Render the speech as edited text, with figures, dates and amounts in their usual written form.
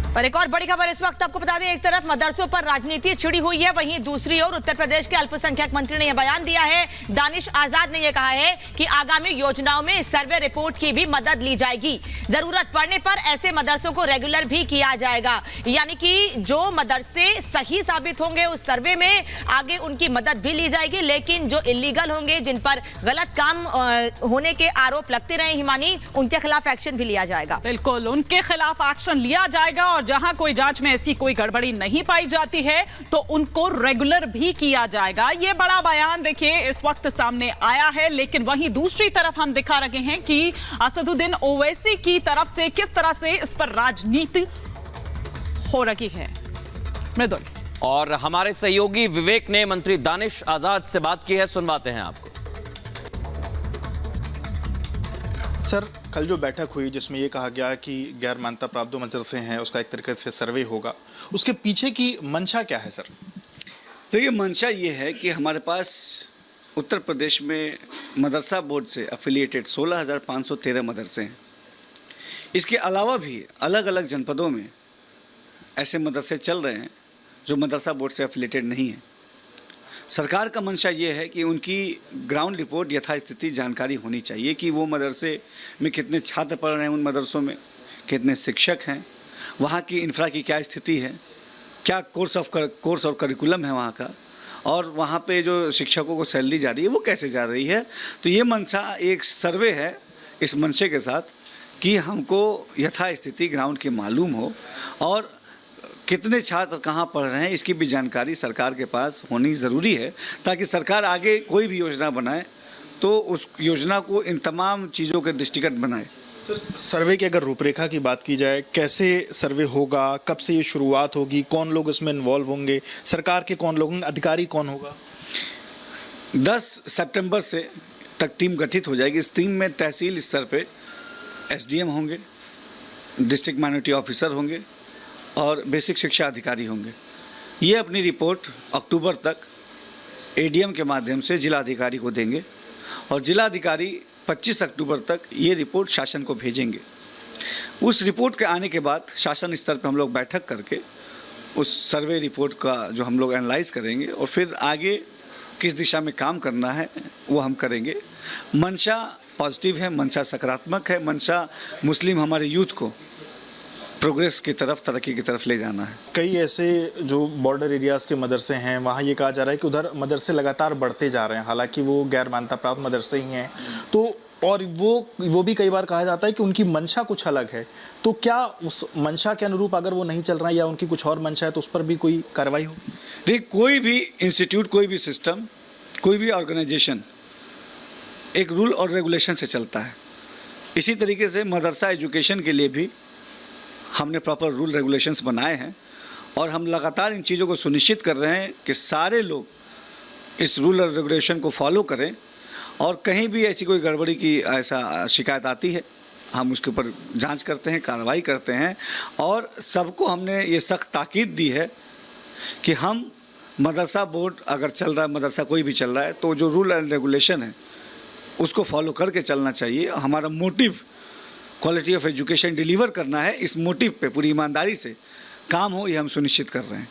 और एक और बड़ी खबर इस वक्त आपको बता दें, एक तरफ मदरसों पर राजनीति छिड़ी हुई है, वहीं दूसरी ओर उत्तर प्रदेश के अल्पसंख्यक मंत्री ने यह बयान दिया है। दानिश आजाद ने यह कहा है कि आगामी योजनाओं में सर्वे रिपोर्ट की भी मदद ली जाएगी। जरूरत पड़ने पर ऐसे मदरसों को रेगुलर भी किया जाएगा, यानी कि जो मदरसे सही साबित होंगे उस सर्वे में आगे उनकी मदद भी ली जाएगी, लेकिन जो इलीगल होंगे, जिन पर गलत काम होने के आरोप लगते रहे हिमानी, उनके खिलाफ एक्शन भी लिया जाएगा। बिल्कुल, उनके खिलाफ एक्शन लिया जाएगा और जहां कोई जांच में ऐसी कोई गड़बड़ी नहीं पाई जाती है तो उनको रेगुलर भी किया जाएगा। ये बड़ा बयान देखिए इस वक्त सामने आया है, लेकिन वहीं दूसरी तरफ हम दिखा रहे हैं कि असदुद्दीन ओवैसी की तरफ से किस तरह से इस पर राजनीति हो रही है। मृदुल और हमारे सहयोगी विवेक ने मंत्री दानिश आजाद से बात की है, सुनवाते हैं आपको। सर, कल जो बैठक हुई जिसमें ये कहा गया कि गैर मान्यता प्राप्त जो मदरसे हैं उसका एक तरीके से सर्वे होगा, उसके पीछे की मंशा क्या है सर? तो ये मंशा ये है कि हमारे पास उत्तर प्रदेश में मदरसा बोर्ड से एफिलिएटेड 16,513 मदरसे हैं। इसके अलावा भी अलग अलग जनपदों में ऐसे मदरसे चल रहे हैं जो मदरसा बोर्ड से एफिलिएटेड नहीं है। सरकार का मंशा ये है कि उनकी ग्राउंड रिपोर्ट यथास्थिति जानकारी होनी चाहिए कि वो मदरसे में कितने छात्र पढ़ रहे हैं, उन मदरसों में कितने शिक्षक हैं, वहाँ की इंफ्रा की क्या स्थिति है, क्या कोर्स और करिकुलम है वहाँ का, और वहाँ पे जो शिक्षकों को सैलरी जा रही है वो कैसे जा रही है। तो ये मंशा एक सर्वे है इस मंशे के साथ कि हमको यथास्थिति ग्राउंड की मालूम हो और कितने छात्र कहाँ पढ़ रहे हैं इसकी भी जानकारी सरकार के पास होनी ज़रूरी है, ताकि सरकार आगे कोई भी योजना बनाए तो उस योजना को इन तमाम चीज़ों के दृष्टिगत बनाए। सर्वे की अगर रूपरेखा की बात की जाए, कैसे सर्वे होगा, कब से ये शुरुआत होगी, कौन लोग इसमें इन्वॉल्व होंगे, सरकार के कौन लोग, अधिकारी कौन होगा? 10 सितंबर से तक टीम गठित हो जाएगी। इस टीम में तहसील स्तर पे एसडीएम होंगे, डिस्ट्रिक्ट माइनॉरिटी ऑफिसर होंगे और बेसिक शिक्षा अधिकारी होंगे। ये अपनी रिपोर्ट अक्टूबर तक एडीएम के माध्यम से जिलाधिकारी को देंगे और जिलाधिकारी 25 अक्टूबर तक ये रिपोर्ट शासन को भेजेंगे। उस रिपोर्ट के आने के बाद शासन स्तर पर हम लोग बैठक करके उस सर्वे रिपोर्ट का जो हम लोग एनालाइज करेंगे और फिर आगे किस दिशा में काम करना है वो हम करेंगे। मंशा पॉजिटिव है, मंशा सकारात्मक है, मंशा मुस्लिम हमारे यूथ को प्रोग्रेस की तरफ, तरक्की की तरफ ले जाना है। कई ऐसे जो बॉर्डर एरियाज़ के मदरसे हैं वहाँ ये कहा जा रहा है कि उधर मदरसे लगातार बढ़ते जा रहे हैं, हालांकि वो गैर मान्यता प्राप्त मदरसे ही हैं, तो और वो भी कई बार कहा जाता है कि उनकी मंशा कुछ अलग है। तो क्या उस मंशा के अनुरूप अगर वो नहीं चल रहा है या उनकी कुछ और मंशा है तो उस पर भी कोई कार्रवाई हो? देखिए, कोई भी इंस्टीट्यूट, कोई भी सिस्टम, कोई भी ऑर्गेनाइजेशन एक रूल और रेगुलेशन से चलता है। इसी तरीके से मदरसा एजुकेशन के लिए भी हमने प्रॉपर रूल रेगुलेशंस बनाए हैं और हम लगातार इन चीज़ों को सुनिश्चित कर रहे हैं कि सारे लोग इस रूल और रेगुलेशन को फॉलो करें और कहीं भी ऐसी कोई गड़बड़ी की ऐसा शिकायत आती है हम उसके ऊपर जांच करते हैं, कार्रवाई करते हैं और सबको हमने ये सख्त ताकीद दी है कि हम मदरसा बोर्ड अगर चल रहा है, मदरसा कोई भी चल रहा है, तो जो रूल एंड रेगुलेशन है उसको फॉलो करके चलना चाहिए। हमारा motive quality of education deliver करना है, इस मोटिव पे पूरी ईमानदारी से काम हो, ये हम सुनिश्चित कर रहे हैं।